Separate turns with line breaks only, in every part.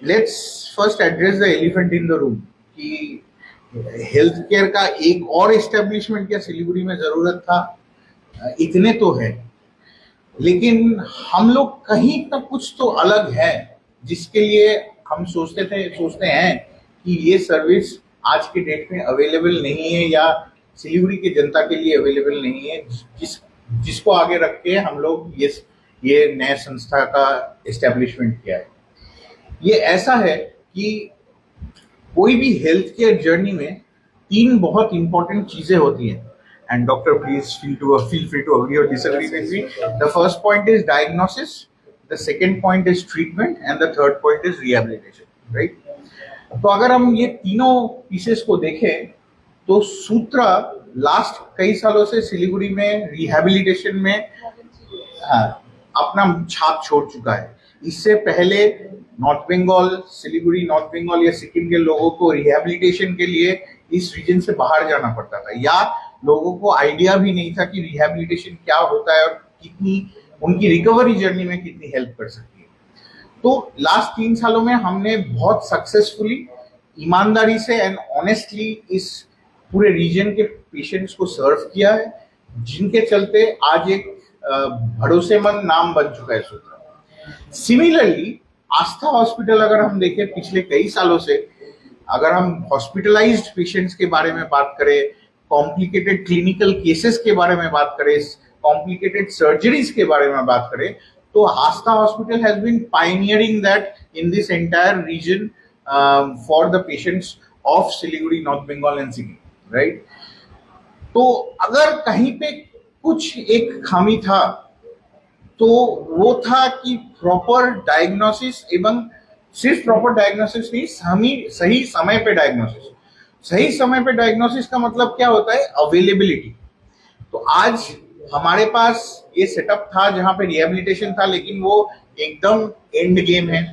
Let's first address the elephant in the room कि health care का एक और एस्टेब्लिशमेंट क्या सिलीगुड़ी में जरूरत था? इतने तो है, लेकिन हम लोग कहीं तक कुछ तो अलग है जिसके लिए हम सोचते हैं कि ये सर्विस आज के डेट में अवेलेबल नहीं है या सिलीगुड़ी की जनता के लिए अवेलेबल नहीं है, जिसको आगे रख के हम लोग ये नए संस्था का एस्टेब्लिशमेंट किया है। ये ऐसा है कि कोई भी हेल्थ केयर जर्नी में तीन बहुत इंपॉर्टेंट चीजें होती हैं, and doctor please feel free to agree or disagree with me. The first point is diagnosis, the second point is treatment, and the third point is rehabilitation, right? तो अगर हम ये तीनों पीसेस को देखें तो सूत्रा लास्ट कई सालों से सिलीगुड़ी में रिहैबिलिटेशन में हाँ, अपना छाप छोड़ चुका है। इससे पहले नॉर्थ बंगाल, सिलीगुड़ी, नॉर्थ बंगाल या सिक्किम के लोगों को रिहैबिलिटेशन के लिए इस रीजन से बाहर जाना पड़ता था, या लोगों को आइडिया भी नहीं था कि रिहैबिलिटेशन क्या होता है और कितनी उनकी रिकवरी जर्नी में कितनी हेल्प कर सकती है। तो लास्ट 3 सालों में हमने बहुत सक्सेसफुली, ईमानदारी से एंड ऑनेस्टली इस पूरे रीजन के पेशेंट्स को सर्व किया है, जिनके चलते आज एक भरोसेमंद नाम बन चुका है सूत्रा। सिमिलरली आस्था हॉस्पिटल अगर हम देखें पिछले कई सालों से, अगर हम हॉस्पिटलाइज्ड पेशेंट्स के बारे में बात करें, कॉम्प्लिकेटेड क्लिनिकल केसेस के बारे में बात करें, कॉम्प्लिकेटेड सर्जरीज के बारे में बात करें, तो Aastha hospital has been pioneering that in this entire region for the patients of Siliguri, North Bengal and Sikkim, right? तो अगर कहीं पे कुछ एक खामी था तो वो था कि प्रॉपर डायग्नोसिस, एवं सिर्फ प्रॉपर डायग्नोसिस नहीं, सही समय पे डायग्नोसिस। सही समय पे डायग्नोसिस का मतलब क्या होता है? अवेलेबिलिटी। तो आज हमारे पास ये सेटअप था जहां पे रिहैबिलिटेशन था, लेकिन वो एकदम एंड गेम है।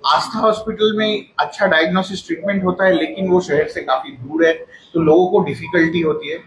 आस्था हॉस्पिटल में अच्छा डायग्नोसिस ट्रीटमेंट होता है, लेकिन वो शहर से काफी दूर है, तो लोगों को डिफिकल्टी होती है।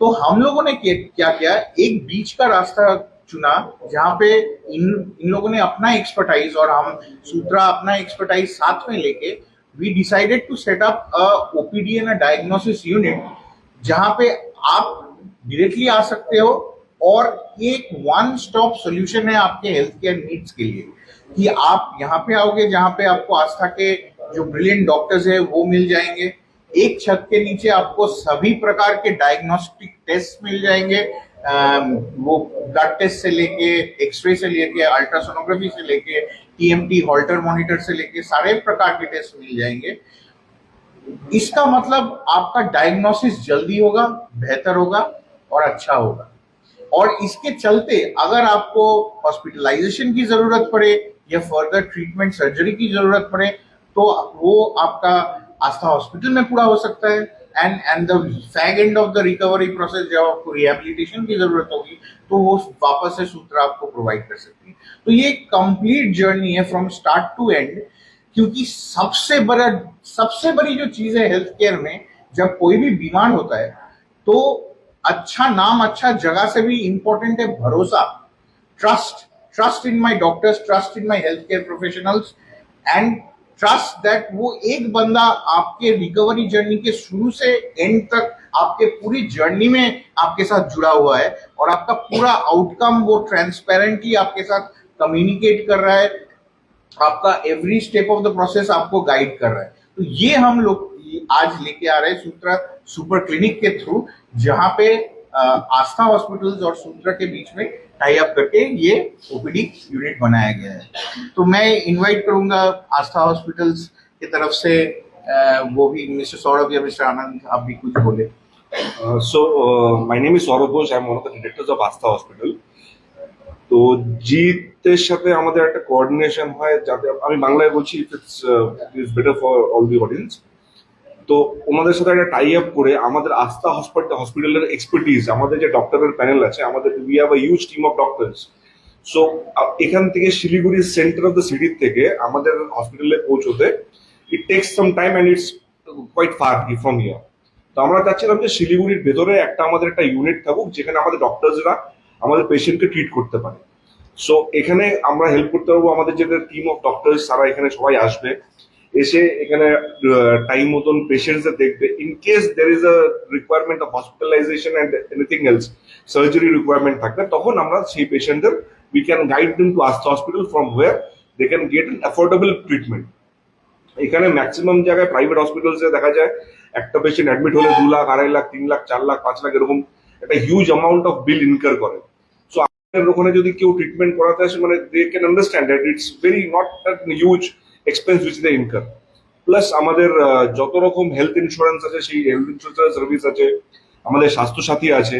तो हम लोगों ने क्या किया, एक बीच का रास्ता चुना जहां पे इन लोगों ने अपना एक्सपर्टाइज और हम सूत्रा अपना एक्सपर्टाइज साथ में लेके we decided to set up a OPD and a diagnosis unit, जहां पे आप डायरेक्टली आ सकते हो और एक वन स्टॉप सोल्यूशन है आपके हेल्थ केयर नीड्स के लिए, कि आप यहाँ पे आओगे जहां पे आपको आस्था के जो ब्रिलियंट डॉक्टर्स है वो मिल जाएंगे। एक छत के नीचे आपको सभी प्रकार के डायग्नोस्टिक टेस्ट मिल जाएंगे, वो ब्लड टेस्ट से लेके, एक्सरे से लेके, अल्ट्रासोनोग्राफी से लेके, टीएमटी हॉल्टर मॉनिटर से लेके सारे प्रकार के टेस्ट मिल जाएंगे। इसका मतलब आपका डायग्नोसिस जल्दी होगा, बेहतर होगा और अच्छा होगा। और इसके चलते अगर आपको हॉस्पिटलाइजेशन की जरूरत पड़े या फर्दर ट्रीटमेंट सर्जरी की जरूरत पड़े, तो वो आपका आस्था हॉस्पिटल में पूरा हो सकता है। And the fag end of the recovery process, जब आपको रिहैबिलिटेशन की जरूरत होगी तो वो वापस से सूत्रा आपको प्रोवाइड कर सकती है। तो ये कंप्लीट जर्नी है फ्रॉम स्टार्ट टू एंड, क्योंकि सबसे बड़ी जो चीज है हेल्थ केयर में, जब कोई भी बीमार होता है तो अच्छा नाम, अच्छा जगह से भी इंपॉर्टेंट है भरोसा, trust in my doctors, trust in my health care professionals, and trust that वो एक बंदा आपके रिकवरी जर्नी के शुरू से एंड तक आपके पूरी जर्नी में आपके साथ जुड़ा हुआ है और आपका पूरा आउटकम वो ट्रांसपेरेंटली आपके साथ कम्युनिकेट कर रहा है, आपका every step of the process आपको गाइड कर रहा है। तो ये हम लोग आज लेके आ रहे हैं सूत्रा सुपर क्लिनिक के थ्रू, जहां पे आस्था हॉस्पिटल्स और सूत्रा के बीच में टाई अप करके ये ओपीडी यूनिट बनाया गया है। तो मैं इनवाइट करूंगा आस्था हॉस्पिटल्स की तरफ से वो भी मिस्टर सौरभ या मिस्टर आनंद, आप भी कुछ बोले।
My name is Saurabh Ghosh. I'm one of the directors of Astha Hospital. তো জিতের সাথে আমাদের একটা কোঅর্ডিনেশন হয়, যাতে আমি বাংলায় বলছি, it's better for all the audience. তো ওনাদের সাথে একটা টাই আপ করে আমাদের আস্থা হসপিটালের এক্সপার্টিজ, আমাদের যে ডক্টরের প্যানেল আছে, আমাদের we have a huge team of doctors. So এখান থেকে Siliguri centre of the city থেকে আমাদের হসপিটালে পৌঁছতে it takes some time and it's quite far from here. তো আমরা চাচ্ছিলাম যে শিলিগুড়ির ভেতরে আমাদের একটা ইউনিট থাকুক, যেখানে আমাদের ডক্টরসরা আমাদের পেশেন্টকে ট্রিট করতে পারে। সো এখানে আমরা হেল্প করতে পারবো, আমাদের যে টিম অফ ডক্টরস তারা এখানে সবাই আসবে, এসে এখানে টাইম মতন পেশেন্টসদের দেখবে। In case there is a requirement of hospitalisation and anything else, surgery requirement থাকবে, তখন আমরা সেই পেশেন্টদের we can guide them to Aastha hospital from where they can get an affordable treatment. এখানে ম্যাক্সিমাম জায়গায় প্রাইভেট হসপিটালসে দেখা যায় একটা পেশেন্ট অ্যাডমিট হলে 2 লাখ, 2.5 লাখ, 3 লাখ, 4 লাখ, 5 লাখ এরকম একটা huge amount of bill incur করে। সো আপনার ওখানে যদি কেউ ট্রিটমেন্ট করাতে আসে, মানে they can understand that it's very not that huge expense which they incur. Plus আমাদের যত রকম হেলথ ইন্স্যুরেন্স আছে সেই হেলথ ইন্স্যুরেন্স সার্ভিস আছে, আমাদের স্বাস্থ্য সাথী আছে,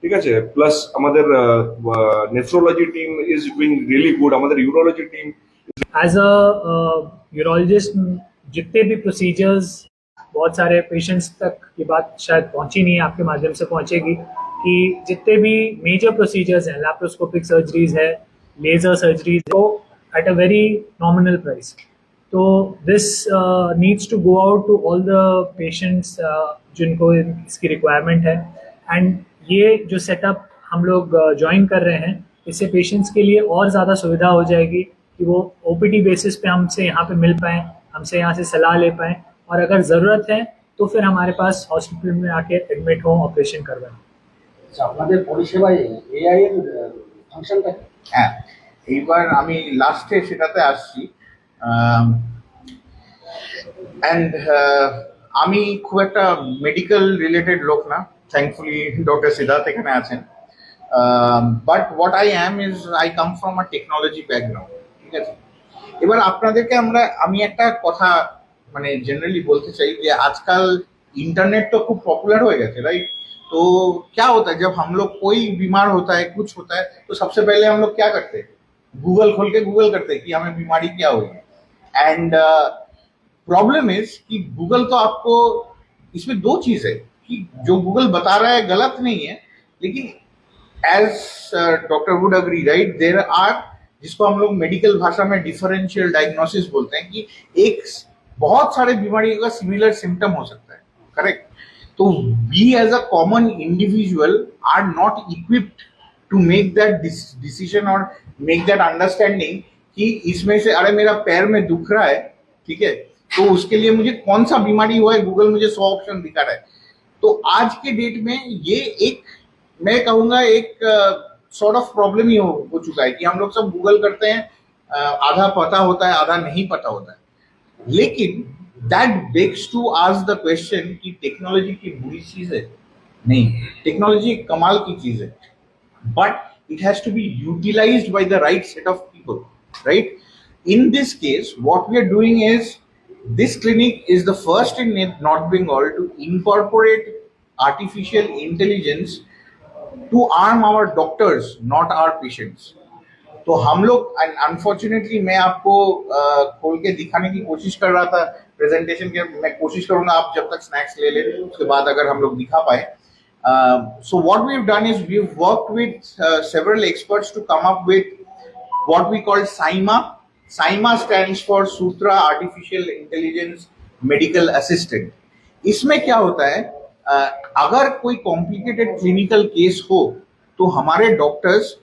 ঠিক আছে। প্লাস আমাদের nephrology team is doing really good, আমাদের urology team.
As a urologist जितने भी प्रोसीजर्स, बहुत सारे पेशेंट्स तक ये बात शायद पहुंची नहीं है, आपके माध्यम से पहुंचेगी कि जितने भी मेजर प्रोसीजर्स हैं, लैप्रोस्कोपिक सर्जरीज है, लेजर सर्जरीज, तो at a very nominal price. तो this needs to go out to all the patients जिनको इसकी रिक्वायरमेंट है। एंड ये जो सेटअप हम लोग ज्वाइन कर रहे हैं, इससे पेशेंट्स के लिए और ज़्यादा सुविधा हो जाएगी कि वो ओपीडी बेसिस पे हमसे यहाँ पे मिल पाएँ, हमसे यहाँ से सलाह ले पाएँ, और अगर ज़रूरत है तो फिर हमारे पास हॉस्पिटल में आके एडमिट हों, ऑपरेशन करवाएं।
আচ্ছা, আপনাদের পরিষেবায় এআই এর ফাংশনটা কি?
হ্যাঁ, এইবার আমি লাস্টে সেটাতে আসছি। অ্যান্ড আমি খুব একটা মেডিকেল রিলেটেড লোক না, থ্যাঙ্কফুলি ডক্টর সিদ্ধার্থ এখানে আছেন। But what I am is I come from a technology background, ঠিক আছে। এবার আপনাদেরকে আমি একটা কথা মানে जनरली बोलते चाहिए कि आजकल इंटरनेट तो खूब पॉपुलर हो गया थे, राइट। तो क्या होता है जब हम लोग कोई बीमार होता है, कुछ होता है, तो सबसे पहले हम लोग क्या करते हैं, गूगल खोल के गूगल करते हैं कि हमें बीमारी क्या हुई है। एंड प्रॉब्लम इज कि गूगल तो आपको, इसमें दो चीज है कि जो गूगल बता रहा है गलत नहीं है, लेकिन as doctor would agree, right, there are, जिसको हम लोग मेडिकल भाषा में डिफरेंशियल डायग्नोसिस बोलते हैं, कि एक बहुत सारे बीमारियों का सिमिलर सिम्टम हो सकता है, करेक्ट। तो we as a common individual are not equipped to make that decision और मेक दैट अंडरस्टैंडिंग कि इसमें से अरे मेरा पैर में दुख रहा है, ठीक है, तो उसके लिए मुझे कौन सा बीमारी हुआ है, गूगल मुझे 100 ऑप्शन दिखा रहा है। तो आज के डेट में ये एक, मैं कहूँगा एक सॉर्ट ऑफ प्रॉब्लम ही हो चुका है कि हम लोग सब गूगल करते हैं, आधा पता होता है, आधा नहीं पता होता है। लेकिन that begs to ask the question कि टेक्नोलॉजी की बुरी चीज है? नहीं, टेक्नोलॉजी कमाल की चीज है, but it has to be utilised by the right set of people, right. In this case, what we are doing is, this clinic is the first in North Bengal to incorporate artificial intelligence to arm our doctors, not our patients. तो हम लोग, unfortunately मैं आपको खोल के दिखाने की कोशिश कर रहा था प्रेजेंटेशन के, मैं कोशिश करूंगा आप जब तक स्नैक्स ले लें, उसके बाद अगर हम लोग दिखा पाए। So what we've done is we've worked with several experts to come up with what we call SIMA. SIMA stands for Sutra Artificial Intelligence Medical Assistant. इसमें क्या होता है, अगर कोई कॉम्प्लिकेटेड क्लिनिकल केस हो तो हमारे डॉक्टर्स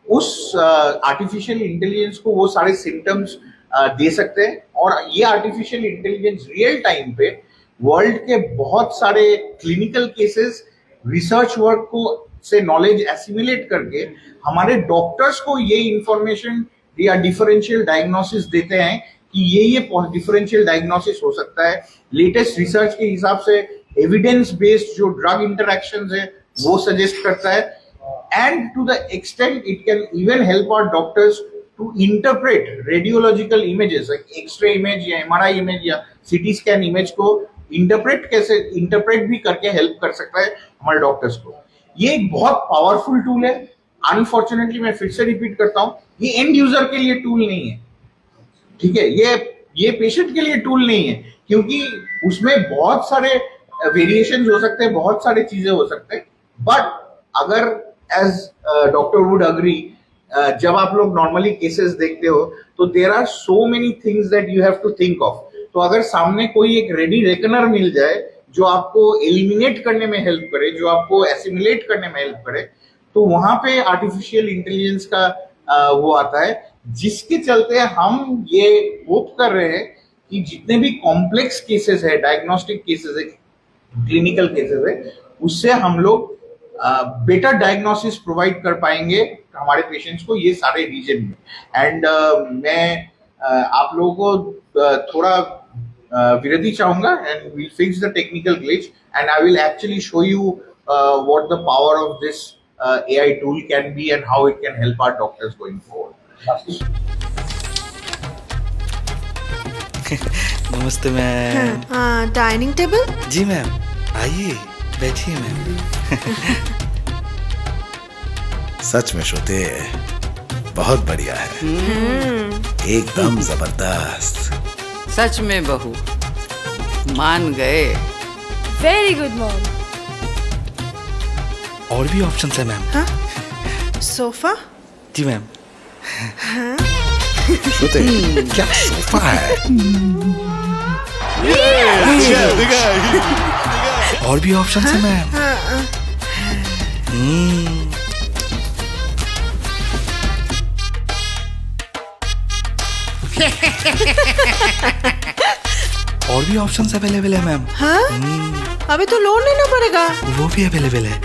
उस आर्टिफिशियल इंटेलिजेंस को वो सारे सिम्टम्स दे सकते हैं, और ये आर्टिफिशियल इंटेलिजेंस रियल टाइम पे वर्ल्ड के बहुत सारे क्लिनिकल केसेस, रिसर्च वर्क को से नॉलेज एसिमुलेट करके हमारे डॉक्टर्स को ये इंफॉर्मेशन या डिफरेंशियल डायग्नोसिस देते हैं कि ये डिफरेंशियल डायग्नोसिस हो सकता है। लेटेस्ट रिसर्च के हिसाब से एविडेंस बेस्ड जो ड्रग इंटरैक्शंस है वो सजेस्ट करता है, and to the extent it can even help our doctors to interpret radiological images, x ray image या एमआरआई इमेज या सीटी स्कैन इमेज को इंटरप्रेट भी करके हेल्प कर सकता है हमारे डॉक्टर्स को। ये एक बहुत पावरफुल टूल है। अनफॉर्चुनेटली मैं फिर से रिपीट करता हूँ, ये एंड यूजर के लिए टूल नहीं है, ठीक है, ये पेशेंट के लिए टूल नहीं है, क्योंकि उसमें बहुत सारे वेरिएशन हो सकते हैं, बहुत सारे चीजें हो सकते हैं। बट अगर एज डॉक्टर वुड अग्री, जब आप लोग नॉर्मली केसेस देखते हो तो there are so many things that you have to think of. तो अगर सामने कोई एक रेडी रेकनर मिल जाए जो आपको एलिमिनेट करने में हेल्प करे, जो आपको एसिमुलेट करने में हेल्प करे, तो वहां पे आर्टिफिशियल इंटेलिजेंस का वो आता है, जिसके चलते हम ये होप कर रहे हैं कि जितने भी कॉम्प्लेक्स केसेस है, डायग्नोस्टिक केसेस है, क्लिनिकल केसेस है, उससे हम लोग बेटर डायग्नोसिस प्रोवाइड कर पाएंगे हमारे पेशेंट्स को ये सारे रीजन में। एंड मैं आप लोगों को थोड़ा विनती चाहूंगा, and we'll fix the technical glitch and I will actually show you what the power of this AI tool can be and how it can help our doctors going forward.
नमस्ते ma'am.
हाँ, dining table.
जी ma'am, आइए बैठिए ma'am.
सच में श्रुति बहुत बढ़िया है, एकदम जबरदस्त।
सच में बहू मान गए।
Very good mom.
और भी ऑप्शंस है मैम।
हाँ? सोफा।
जी मैम।
श्रुति क्या सोफा है।
और भी ऑप्शंस है मैम। और भी ऑप्शंस अवेलेबल है मैम।
हाँ? अभी तो लोन लेना पड़ेगा।
वो भी अवेलेबल है,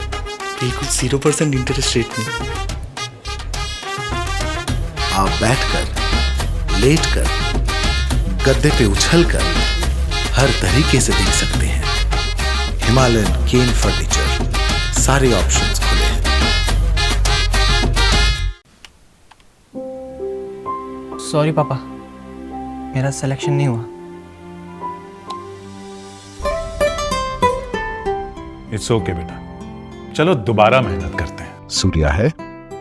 बिल्कुल 0% इंटरेस्ट रेट में।
आप बैठकर, लेटकर, गद्दे पे उछलकर हर तरीके से देख सकते हैं। हिमालयन केन फर्नीचर, सारे ऑप्शंस खुले हैं।
सॉरी पापा, मेरा सिलेक्शन नहीं हुआ।
इट्स ओके बेटा, चलो दोबारा मेहनत करते हैं।
सूर्या है,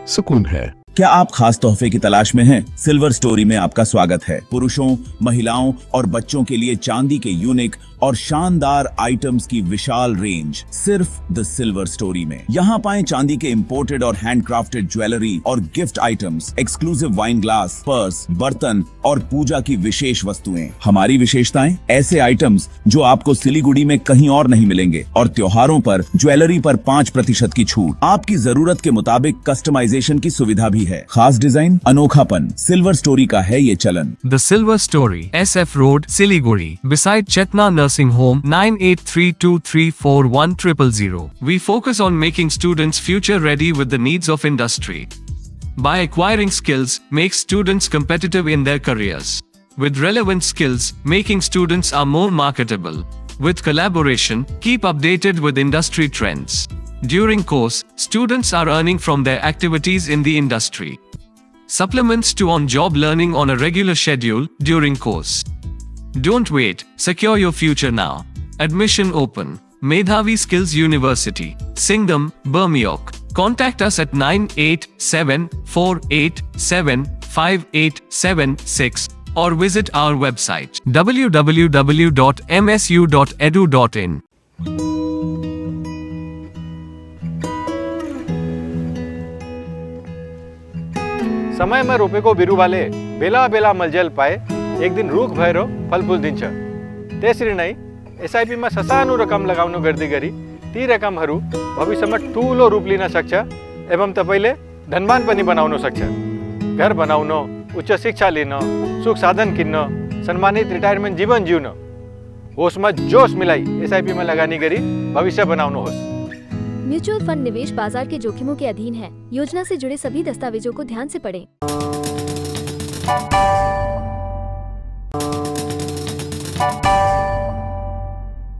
सुकून है।
क्या आप खास तोहफे की तलाश में हैं? सिल्वर स्टोरी में आपका स्वागत है। पुरुषों, महिलाओं और बच्चों के लिए चांदी के यूनिक और शानदार आइटम्स की विशाल रेंज सिर्फ द सिल्वर स्टोरी में। यहाँ पाएं चांदी के इंपोर्टेड और हैंडक्राफ्टेड ज्वेलरी और gift items, exclusive wine glass, purse, बर्तन और पूजा की विशेष वस्तुएं। हमारी विशेषताएं, ऐसे आइटम्स जो आपको सिलीगुड़ी में कहीं और नहीं मिलेंगे, और त्योहारों पर ज्वेलरी पर 5% की छूट। आपकी जरूरत के मुताबिक कस्टमाइजेशन की सुविधा भी है। खास डिजाइन, अनोखापन, सिल्वर स्टोरी का है ये चलन।
The silver story, SF road, Siliguri, beside Chetna Nursing Home, 9832341000. We focus on making students future ready with the needs of industry. By acquiring skills, make students competitive in their careers. With relevant skills, making students are more marketable. With collaboration, keep updated with industry trends. During course, students are earning from their activities in the industry. Supplements to on-job learning on a regular schedule during course. Don't wait, secure your future now. Admission open. Medhavi Skills University, Singham, Bermioc. Contact us at 9874875876 or visit our website www.msu.edu.in.
समय में रोपे को बिरु वाले बेला बेला मलजल पाए एक दिन रुख भएर फलफुल दिन्छ। त्यसरी नै एसआईपी मा ससानो रकम लगाउनु गर्दै गरी ती रकमहरू भविष्यमा ठूलो रूप लिन सक्छ एवं तपाईले धनवान पनि बनाउन सक्छ। घर बनाउन, उच्च शिक्षा लिन, सुख साधन किन्न, सम्मानित रिटायरमेन्ट जीवन जिउन, होसमा जोश मिलाई एसआईपी में लगानी गरी भविष्य बनाउनुहोस्।
म्यूचुअल फंड निवेश बाजार के जोखिमों के अधीन है। योजना से जुड़े सभी दस्तावेजों को ध्यान से पढ़ें।